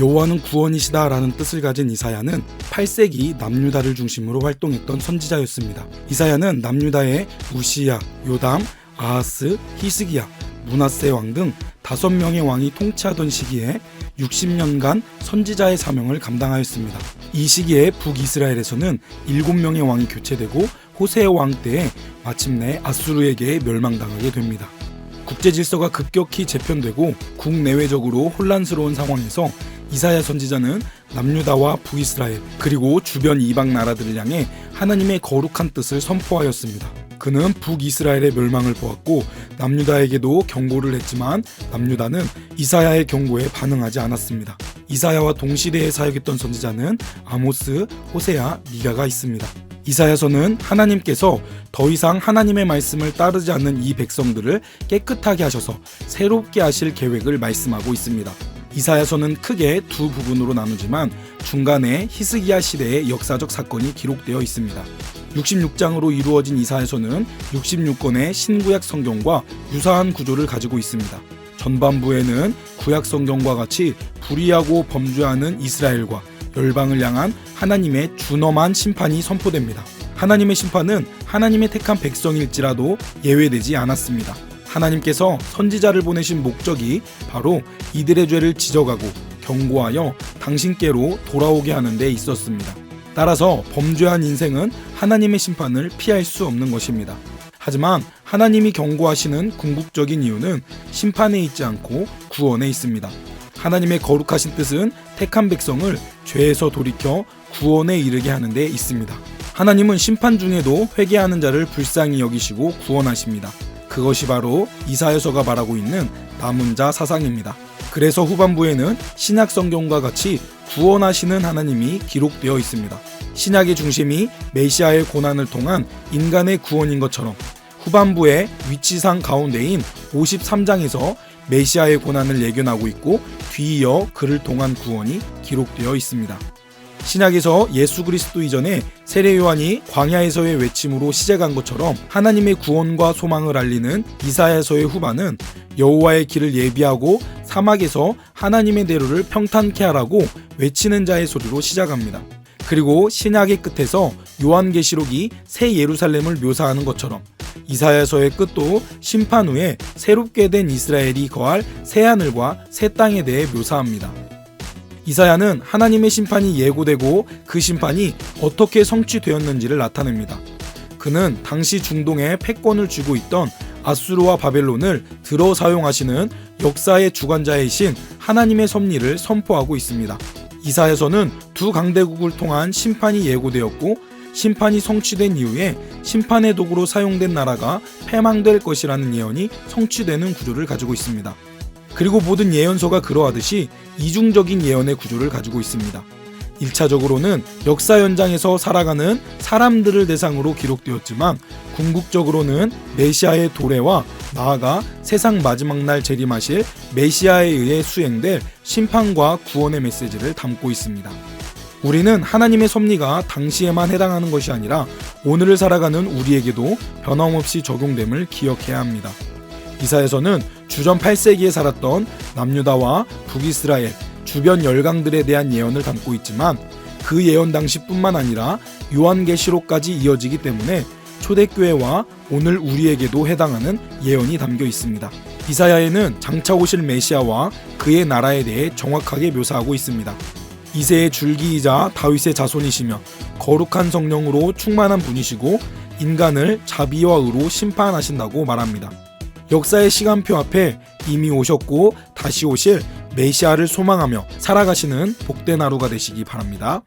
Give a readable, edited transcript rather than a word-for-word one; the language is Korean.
여호와는 구원이시다 라는 뜻을 가진 이사야는 8세기 남유다를 중심으로 활동했던 선지자였습니다. 이사야는 남유다의 우시야, 요담, 아하스, 히스기야, 므낫세 왕 등 5명의 왕이 통치하던 시기에 60년간 선지자의 사명을 감당하였습니다. 이 시기에 북이스라엘에서는 7명의 왕이 교체되고 호세의 왕 때에 마침내 아수르에게 멸망당하게 됩니다. 국제 질서가 급격히 재편되고 국내외적으로 혼란스러운 상황에서 이사야 선지자는 남유다와 북이스라엘 그리고 주변 이방 나라들을 향해 하나님의 거룩한 뜻을 선포하였습니다. 그는 북이스라엘의 멸망을 보았고 남유다에게도 경고를 했지만 남유다는 이사야의 경고에 반응하지 않았습니다. 이사야와 동시대에 사역했던 선지자는 아모스, 호세야, 미가가 있습니다. 이사야서는 하나님께서 더 이상 하나님의 말씀을 따르지 않는 이 백성들을 깨끗하게 하셔서 새롭게 하실 계획을 말씀하고 있습니다. 이사야서는 크게 두 부분으로 나누지만 중간에 히스기야 시대의 역사적 사건이 기록되어 있습니다. 66장으로 이루어진 이사야서는 66권의 신구약 성경과 유사한 구조를 가지고 있습니다. 전반부에는 구약 성경과 같이 불의하고 범죄하는 이스라엘과 열방을 향한 하나님의 준엄한 심판이 선포됩니다. 하나님의 심판은 하나님의 택한 백성일지라도 예외되지 않았습니다. 하나님께서 선지자를 보내신 목적이 바로 이들의 죄를 지적하고 경고하여 당신께로 돌아오게 하는 데 있었습니다. 따라서 범죄한 인생은 하나님의 심판을 피할 수 없는 것입니다. 하지만 하나님이 경고하시는 궁극적인 이유는 심판에 있지 않고 구원에 있습니다. 하나님의 거룩하신 뜻은 택한 백성을 죄에서 돌이켜 구원에 이르게 하는 데 있습니다. 하나님은 심판 중에도 회개하는 자를 불쌍히 여기시고 구원하십니다. 그것이 바로 이사야서가 말하고 있는 남은 자 사상입니다. 그래서 후반부에는 신약 성경과 같이 구원하시는 하나님이 기록되어 있습니다. 신약의 중심이 메시아의 고난을 통한 인간의 구원인 것처럼 후반부의 위치상 가운데인 53장에서 메시아의 고난을 예견하고 있고 뒤이어 그를 통한 구원이 기록되어 있습니다. 신약에서 예수 그리스도 이전에 세례 요한이 광야에서의 외침으로 시작한 것처럼 하나님의 구원과 소망을 알리는 이사야서의 후반은 여호와의 길을 예비하고 사막에서 하나님의 대로를 평탄케 하라고 외치는 자의 소리로 시작합니다. 그리고 신약의 끝에서 요한계시록이 새 예루살렘을 묘사하는 것처럼 이사야서의 끝도 심판 후에 새롭게 된 이스라엘이 거할 새 하늘과 새 땅에 대해 묘사합니다. 이사야는 하나님의 심판이 예고되고 그 심판이 어떻게 성취되었는지를 나타냅니다. 그는 당시 중동에 패권을 쥐고 있던 아수르와 바벨론을 들어 사용하시는 역사의 주관자이신 하나님의 섭리를 선포하고 있습니다. 이사야서는 두 강대국을 통한 심판이 예고되었고 심판이 성취된 이후에 심판의 도구로 사용된 나라가 패망될 것이라는 예언이 성취되는 구조를 가지고 있습니다. 그리고 모든 예언서가 그러하듯이 이중적인 예언의 구조를 가지고 있습니다. 1차적으로는 역사 현장에서 살아가는 사람들을 대상으로 기록되었지만 궁극적으로는 메시아의 도래와 나아가 세상 마지막 날 재림하실 메시아에 의해 수행될 심판과 구원의 메시지를 담고 있습니다. 우리는 하나님의 섭리가 당시에만 해당하는 것이 아니라 오늘을 살아가는 우리에게도 변함없이 적용됨을 기억해야 합니다. 이사야서는 주전 8세기에 살았던 남유다와 북이스라엘 주변 열강들에 대한 예언을 담고 있지만 그 예언 당시뿐만 아니라 요한계시록까지 이어지기 때문에 초대교회와 오늘 우리에게도 해당하는 예언이 담겨 있습니다. 이사야에는 장차 오실 메시아와 그의 나라에 대해 정확하게 묘사하고 있습니다. 이새의 줄기이자 다윗의 자손이시며 거룩한 성령으로 충만한 분이시고 인간을 자비와 의로 심판하신다고 말합니다. 역사의 시간표 앞에 이미 오셨고 다시 오실 메시아를 소망하며 살아가시는 복된 하루가 되시기 바랍니다.